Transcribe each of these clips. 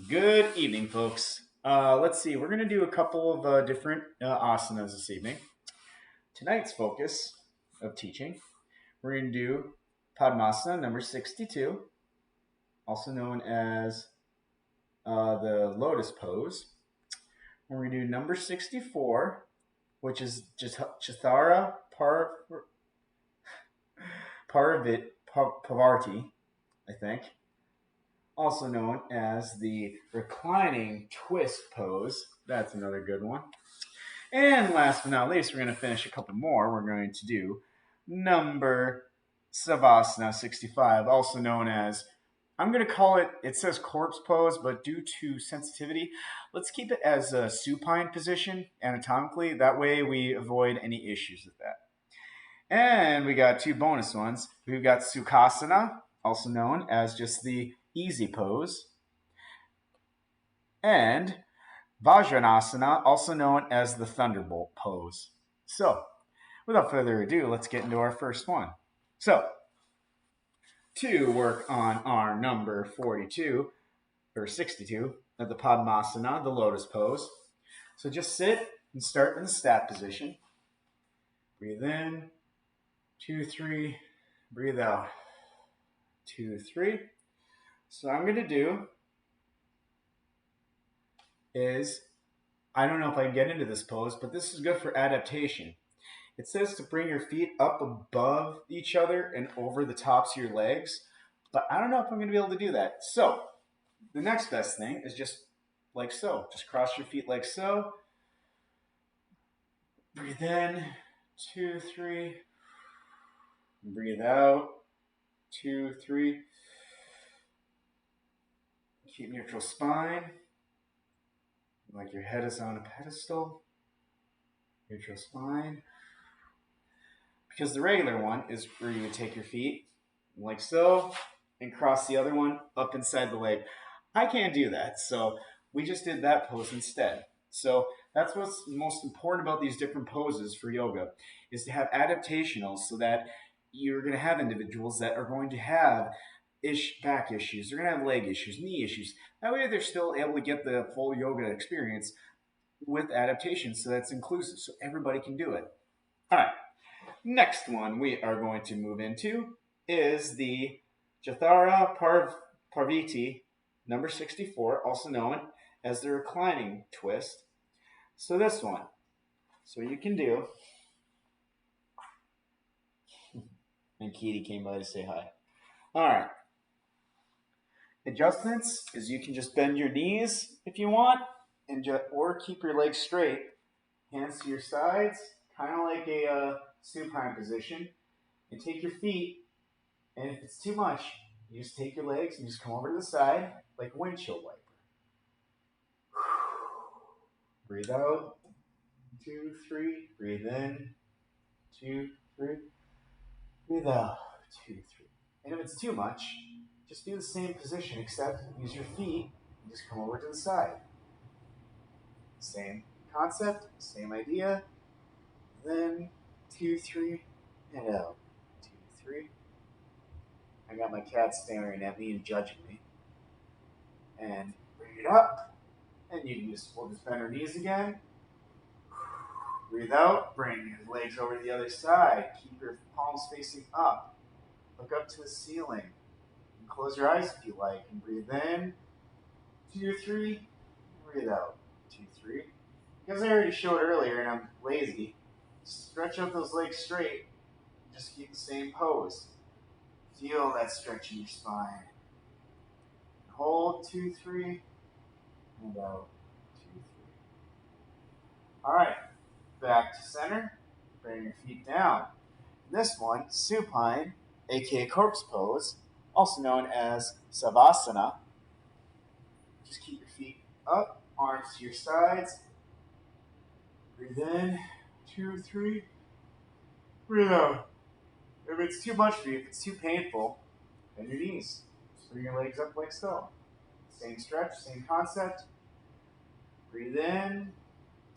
Good evening, folks. Let's see, we're going to do a couple of different asanas this evening. Tonight's focus of teaching, we're going to do Padmasana number 62, also known as the lotus pose. We're going to do number 64, which is Chathara Pavarti, I think, also known as the reclining twist pose. That's another good one. And last but not least, we're going to finish a couple more. We're going to do number Savasana 65, also known as, I'm going to call it, it says corpse pose, but due to sensitivity, let's keep it as a supine position anatomically. That way we avoid any issues with that. And we got two bonus ones. We've got Sukhasana, also known as just the easy pose, and Vajirasana, also known as the thunderbolt pose. So, without further ado, let's get into our first one. So, to work on our number 42 or 62 of the Padmasana, the lotus pose. So just sit and start in the stat position. Breathe in, 2, 3, breathe out, 2, 3. So what I'm going to do is, I don't know if I can get into this pose, but this is good for adaptation. It says to bring your feet up above each other and over the tops of your legs, but I don't know if I'm going to be able to do that. So the next best thing is just like so. Just cross your feet like so. Breathe in, 2, 3. Breathe out, 2, 3. Keep neutral spine, like your head is on a pedestal. Neutral spine. Because the regular one is where you would take your feet like so and cross the other one up inside the leg. I can't do that, so we just did that pose instead. So that's what's most important about these different poses for yoga, is to have adaptationals so that you're going to have individuals that are going to have back issues, they're going to have leg issues, knee issues. That way they're still able to get the full yoga experience with adaptation, so that's inclusive, so everybody can do it. All right, next one we are going to move into is the Jathara Parviti number 64, also known as the reclining twist. So this one, so you can do, and Katie came by to say hi. All right. Adjustments is you can just bend your knees if you want, or keep your legs straight, hands to your sides, kind of like a supine position, and take your feet. And if it's too much, you just take your legs and just come over to the side like a windshield wiper. Breathe out, 2, 3. Breathe in, 2, 3. Breathe out, 2, 3. And if it's too much, just do the same position, except use your feet and just come over to the side. Same concept, same idea. Then 2, 3, and out. 2, 3. I got my cat staring at me and judging me. And bring it up. And we'll just bend our knees again. Breathe out. Bring your legs over to the other side. Keep your palms facing up. Look up to the ceiling. And close your eyes if you like. And breathe in. 2, 3. Breathe out. 2, 3. Because I already showed earlier and I'm lazy, stretch out those legs straight and just keep the same pose. Feel that stretch in your spine. Hold, 2, 3, and out, 2, 3. All right, back to center. Bring your feet down. This one, supine, aka corpse pose, also known as Savasana. Just keep your feet up, arms to your sides. Breathe in, 2, 3. Breathe out. If it's too much for you, if it's too painful, bend your knees. Just bring your legs up like so. Same stretch, same concept. Breathe in,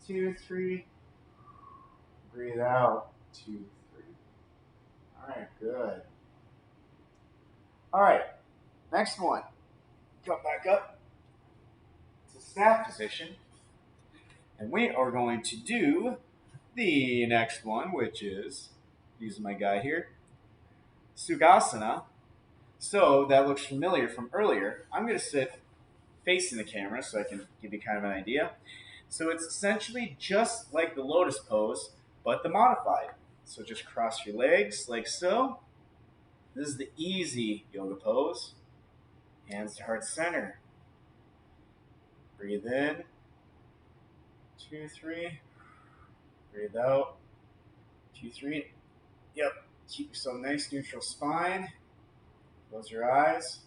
2, 3. Breathe out, 2, 3. All right, good. All right, next one. come back up to staff position. And we are going to do the next one, which is, using my guy here, Sukhasana. So that looks familiar from earlier. I'm going to sit facing the camera so I can give you kind of an idea. So it's essentially just like the lotus pose, but the modified. So just cross your legs like so. This is the easy yoga pose. Hands to heart center. Breathe in. 2, 3. Breathe out. 2, 3. Yep. Keep yourself nice, neutral spine. Close your eyes.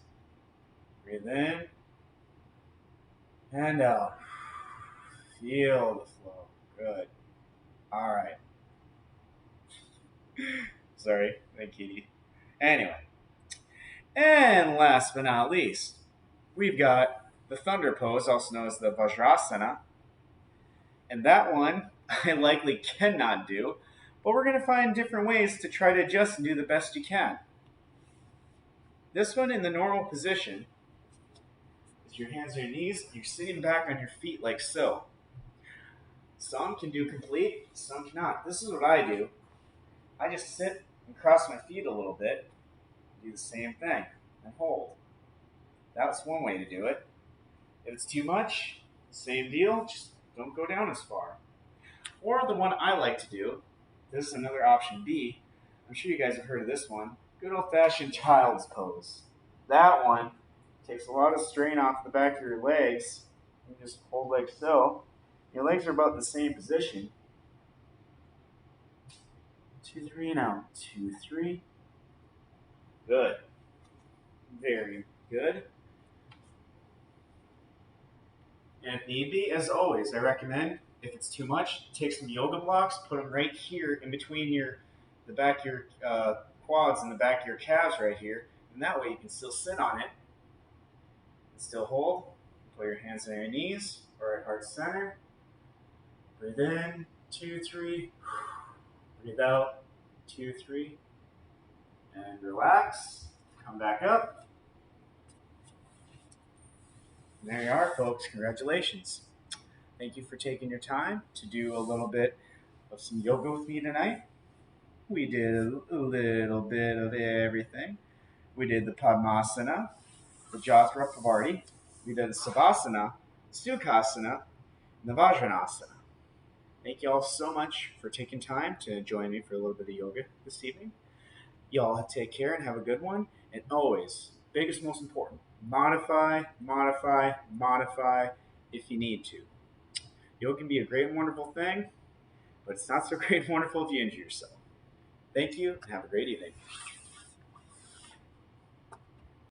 Breathe in. And out. Feel the flow. Good. All right. Sorry, my kitty. Anyway. And last but not least, we've got the thunder pose, also known as the Vajirasana. And that one I likely cannot do, but we're going to find different ways to try to adjust and do the best you can. This one in the normal position is your hands on your knees, you're sitting back on your feet like so. Some can do complete, some cannot. This is what I do. I just sit and cross my feet a little bit, do the same thing, and hold. That's one way to do it. If it's too much, same deal, just don't go down as far. Or the one I like to do, this is another option B. I'm sure you guys have heard of this one. Good old-fashioned child's pose. That one takes a lot of strain off the back of your legs. You just hold like so. Your legs are about the same position. 2, 3, and out. 2, 3. Good. Very good. And if need be, as always, I recommend, if it's too much, take some yoga blocks, put them right here in between the back of your quads and the back of your calves right here. And that way you can still sit on it and still hold. Put your hands on your knees or at heart center. Breathe in, 2, 3. Breathe out, 2, 3. And relax. Come back up. And there you are, folks. Congratulations. Thank you for taking your time to do a little bit of some yoga with me tonight. We did a little bit of everything. We did the Padmasana, the Jatra Pavarti. We did the Savasana, Sukhasana, and the Vajranasana. Thank you all so much for taking time to join me for a little bit of yoga this evening. Y'all take care and have a good one. And always, biggest, most important, modify, modify, modify if you need to. Yoga can be a great and wonderful thing, but it's not so great and wonderful if you injure yourself. Thank you and have a great evening.